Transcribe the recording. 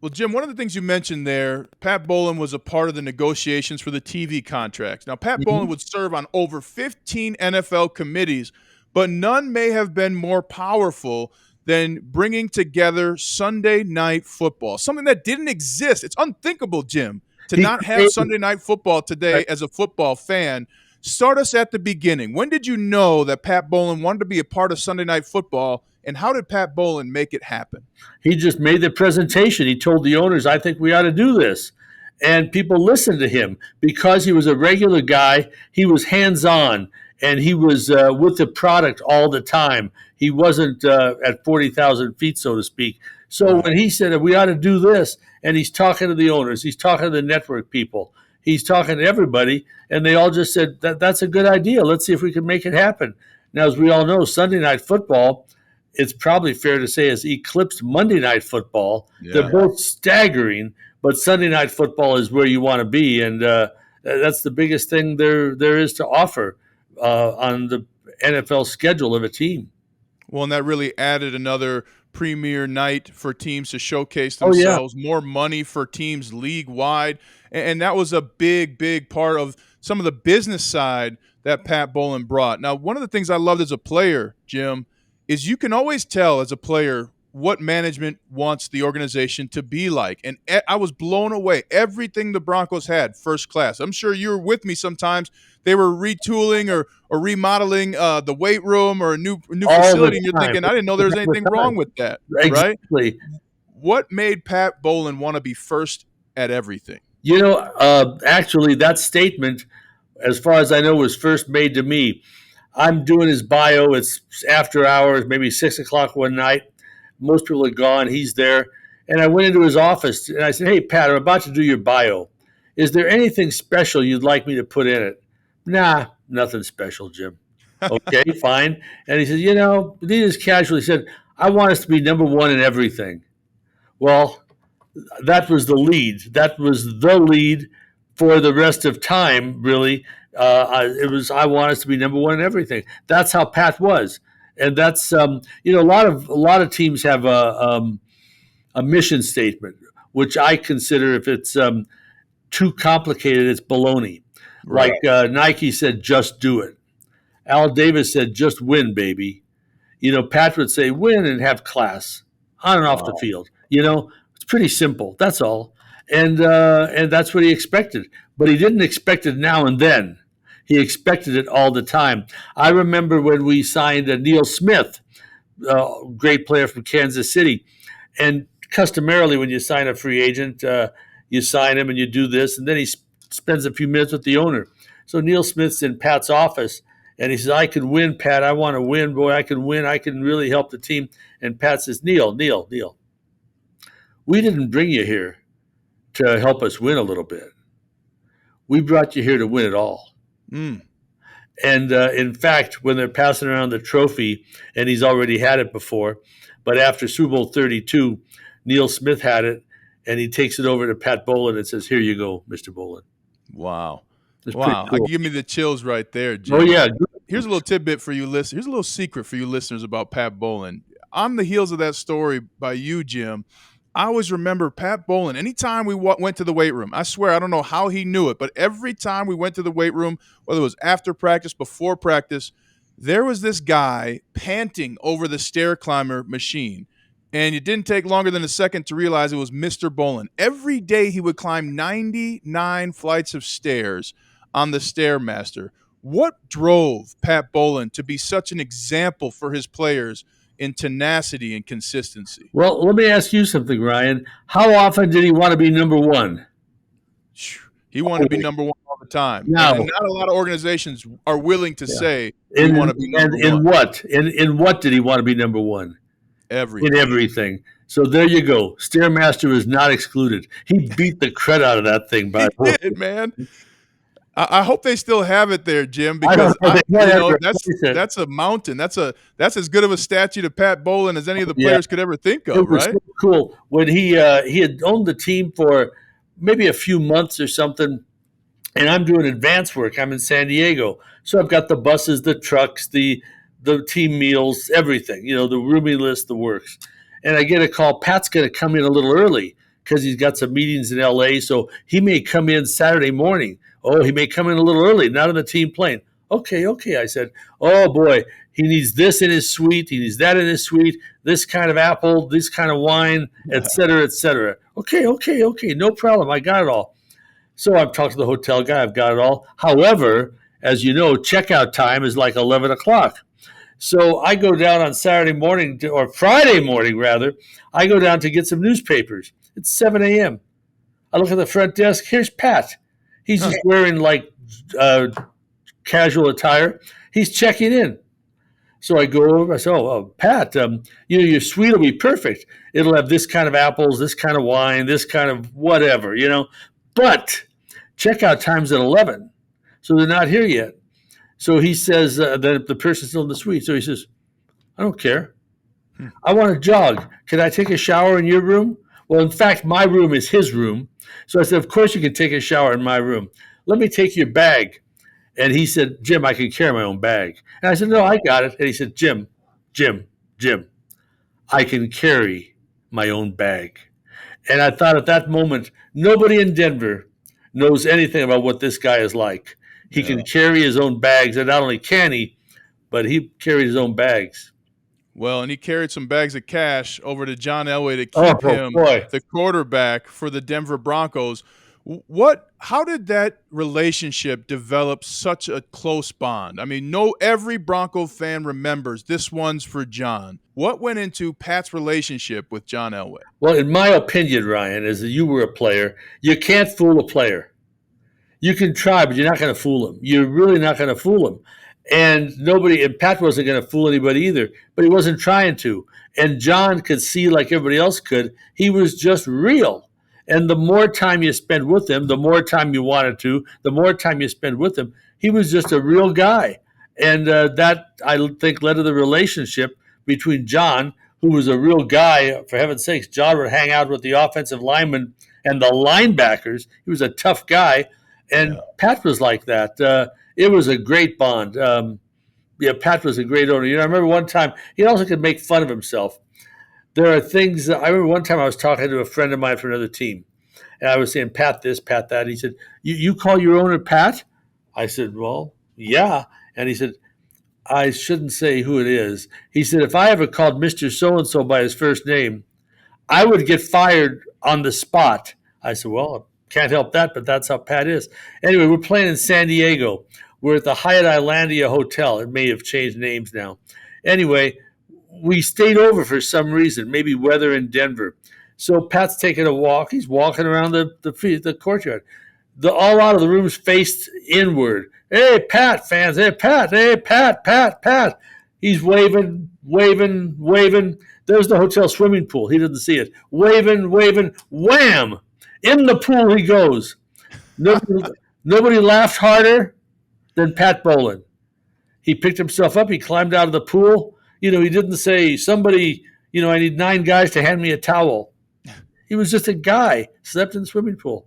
Well, Jim, one of the things you mentioned there, Pat Bowlen was a part of the negotiations for the TV contracts. Now, Pat Bowlen Mhm. would serve on over 15 NFL committees, but none may have been more powerful than bringing together Sunday night football, something that didn't exist. It's unthinkable, Jim, to He not have created, Sunday night football right, today as a football fan. Start us at the beginning. When did you know that Pat Bowlen wanted to be a part of Sunday night football, and how did Pat Bowlen make it happen? he just made the presentation. He told the owners, I think we ought to do this. And people listened to him because he was a regular guy. He was hands on and he was with the product all the time. He wasn't at 40,000 feet, so to speak. So Right. when he said we ought to do this, and he's talking to the owners, he's talking to the network people, he's talking to everybody, and they all just said, that's a good idea. Let's see if we can make it happen. Now, as we all know, Sunday night football, it's probably fair to say, has eclipsed Monday night football. They're Yeah. both staggering, but Sunday night football is where you want to be, and that's the biggest thing there is to offer on the NFL schedule of a team. Well, and that really added another premier night for teams to showcase Oh yeah, themselves, more money for teams league wide. And that was a big, big part of some of the business side that Pat Bowlen brought. Now, one of the things I loved as a player, Jim, is you can always tell as a player what management wants the organization to be like. And I was blown away. Everything the Broncos had, first class. I'm sure you were with me sometimes. They were retooling or remodeling the weight room or a new all the facility, and you're time, thinking, I didn't know there was all anything the wrong time. with that, right? Exactly. What made Pat Bowlen want to be first at everything? Actually, that statement, as far as I know, was first made to me. I'm doing his bio. It's after hours, maybe 6 o'clock one night. Most people are gone. He's there. And I went into his office and I said, Hey, Pat, I'm about to do your bio. Is there anything special you'd like me to put in it? Nah, nothing special, Jim. Okay, fine. And he said, he just casually said, I want us to be number one in everything. Well, that was the lead. That was the lead for the rest of time. Really, it was. I want us to be number one in everything. That's how Pat was, and that's a lot of teams have a mission statement, which I consider if it's too complicated, it's baloney. Like Right. Nike said, just do it. Al Davis said, just win, baby. Pat would say, win and have class on and off the Wow. field. It's pretty simple. That's all. And that's what he expected. But he didn't expect it now and then. He expected it all the time. I remember when we signed Neil Smith, great player from Kansas City. And customarily, when you sign a free agent, you sign him and you do this, and then he spends a few minutes with the owner. So Neil Smith's in Pat's office, and he says, I can win, Pat. I want to win. Boy, I can win. I can really help the team. And Pat says, Neil, we didn't bring you here to help us win a little bit. We brought you here to win it all. Mm. And in fact, when they're passing around the trophy, and he's already had it before, but after Super Bowl 32, Neil Smith had it, and he takes it over to Pat Bowlen and says, Here you go, Mr. Bowlen. Wow. It's pretty Wow. cool. Give me the chills right there, Oh, Jim. yeah. Here's a little tidbit for you listeners. Here's a little secret for you listeners about Pat Bowlen. On the heels of that story by you, Jim, I always remember Pat Bowlen. Anytime we went to the weight room, I swear, I don't know how he knew it, but every time we went to the weight room, whether it was after practice, before practice, there was this guy panting over the stair climber machine. And it didn't take longer than a second to realize it was Mr. Bowlen. Every day he would climb 99 flights of stairs on the Stairmaster. What drove Pat Bowlen to be such an example for his players in tenacity and consistency? Well, let me ask you something, Ryan. How often did he want to be number one? He wanted to be number one all the time. And Now, not a lot of organizations are willing to yeah. say, we In, want to be and number in one. what? In what did he want to be number one? In Everything. everything. So there you go. Stairmaster is not excluded. He beat the crud out of that thing, by He the way. did, man. I hope they still have it there, Jim, I don't because know. They might have to that's replace it. that's a mountain. That's as good of a statue to Pat Bowlen as any of the Yeah, players could ever think of, it was right? so cool when he had owned the team for maybe a few months or something, and I'm doing advance work. I'm in San Diego, so I've got the buses, the trucks, the team meals, everything. The rooming list, the works. And I get a call. Pat's going to come in a little early because he's got some meetings in LA. So he may come in Saturday morning. Oh, he may come in a little early, not on the team plane. Okay, okay. I said, oh boy, he needs this in his suite. He needs that in his suite. This kind of apple, this kind of wine, et cetera, et cetera. Okay, okay, okay. No problem. I got it all. So I've talked to the hotel guy. I've got it all. However, as you know, checkout time is like 11 o'clock. So I go down on Saturday morning, or Friday morning, rather. I go down to get some newspapers. It's 7 a.m. I look at the front desk. Here's Pat. He's just wearing like casual attire. He's checking in. So I go over. I say, "Oh, Pat, your suite will be perfect. It'll have this kind of apples, this kind of wine, this kind of whatever, But checkout time's at 11, so they're not here yet." So he says that the person's still in the suite. So he says, "I don't care. I want to jog. Can I take a shower in your room?" Well, in fact, my room is his room. So I said, "Of course you can take a shower in my room. Let me take your bag." And he said, "Jim, I can carry my own bag." And I said, "No, I got it." And he said, Jim, I can carry my own bag." And I thought at that moment, nobody in Denver knows anything about what this guy is like. He can carry his own bags, and not only can he, but he carried his own bags. Well, and he carried some bags of cash over to John Elway to keep him the quarterback for the Denver Broncos. How did that relationship develop such a close bond? I mean, every Bronco fan remembers this one's for John. What went into Pat's relationship with John Elway? Well, in my opinion, Ryan, as you were a player, you can't fool a player. You can try, but you're not going to fool him. You're really not going to fool him. And Pat wasn't going to fool anybody either, but he wasn't trying to. And John could see, like everybody else could, he was just real. And the more time you spend with him, the more time you wanted to, the more time you spend with him, he was just a real guy. And that, I think, led to the relationship between John, who was a real guy. For heaven's sakes, John would hang out with the offensive linemen and the linebackers. He was a tough guy. And Pat was like that. It was a great bond. Pat was a great owner. I remember one time, he also could make fun of himself. There are things, I remember one time I was talking to a friend of mine from another team, and I was saying, Pat this, Pat that. He said, you call your owner Pat? I said, well, yeah. And he said, I shouldn't say who it is. He said, if I ever called Mr. So-and-so by his first name, I would get fired on the spot. I said, well, I can't help that, but that's how Pat is. Anyway, we're playing in San Diego. We're at the Hyatt Islandia Hotel. It may have changed names now. Anyway, we stayed over for some reason, maybe weather in Denver. So Pat's taking a walk. He's walking around the courtyard. All out of the rooms faced inward. Hey, Pat, fans. Hey, Pat. Hey, Pat. He's waving. There's the hotel swimming pool. He didn't see it. Waving. Wham! In the pool he goes. Nobody laughed harder than Pat Bowlen. He picked himself up. He climbed out of the pool. He didn't say, somebody, I need 9 guys to hand me a towel. He was just a guy, slept in the swimming pool.